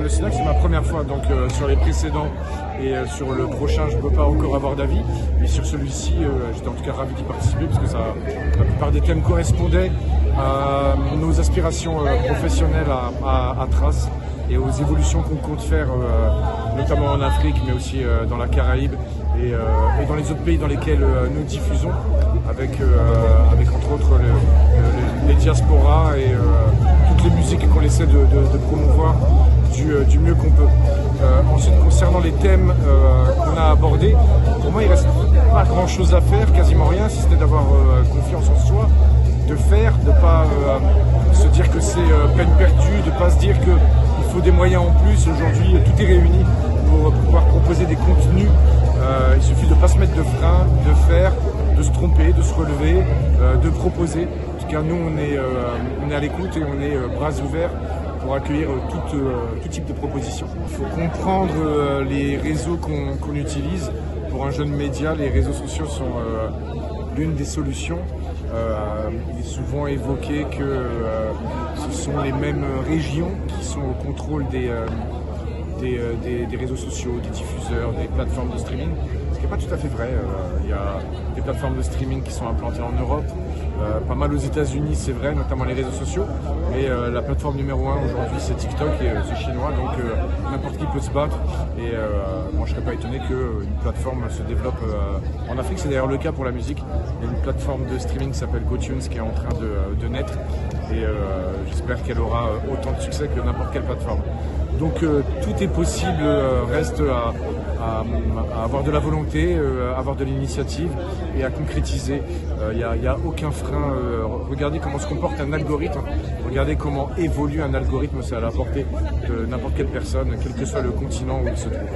le Sinac, c'est ma première fois, donc sur les précédents et sur le prochain, je ne peux pas encore avoir d'avis. Mais sur celui-ci, j'étais en tout cas ravi d'y participer parce que la plupart des thèmes correspondaient à nos aspirations professionnelles à Thrace et aux évolutions qu'on compte faire, notamment en Afrique, mais aussi dans la Caraïbe et dans les autres pays dans lesquels nous diffusons, avec entre autres les diasporas et toutes les musiques qu'on essaie de promouvoir du mieux qu'on peut. Ensuite, concernant les thèmes qu'on a abordés, pour moi il reste pas grand chose à faire, quasiment rien, si ce n'est d'avoir confiance en soi, de faire, de ne pas se dire que c'est peine perdue, de ne pas se dire qu'il faut des moyens en plus. Aujourd'hui, tout est réuni pour pouvoir proposer des contenus. Il suffit de ne pas se mettre de frein, de faire, de se tromper, de se relever, de proposer. En tout cas, nous, on est à l'écoute et on est bras ouverts pour accueillir tout type de propositions. Il faut comprendre les réseaux qu'on utilise. Pour un jeune média, les réseaux sociaux sont l'une des solutions. Il est souvent évoqué que ce sont les mêmes régions qui sont au contrôle des réseaux sociaux, des diffuseurs, des plateformes de streaming, ce qui n'est pas tout à fait vrai. Il y a des plateformes de streaming qui sont implantées en Europe, pas mal aux États-Unis, c'est vrai, notamment les réseaux sociaux, mais la plateforme numéro 1 aujourd'hui c'est TikTok et c'est chinois, donc n'importe qui peut se battre et moi je ne serais pas étonné qu'une plateforme se développe en Afrique. C'est d'ailleurs le cas pour la musique. Il y a une plateforme de streaming qui s'appelle GoTunes qui est en train de naître et j'espère qu'elle aura autant de succès que n'importe quelle plateforme. Donc tout est possible, reste à avoir de la volonté, à avoir de l'initiative et à concrétiser. Il n'y a aucun frein. Regardez comment se comporte un algorithme, regardez comment évolue un algorithme, c'est à la portée de n'importe quelle personne, quel que soit le continent où il se trouve.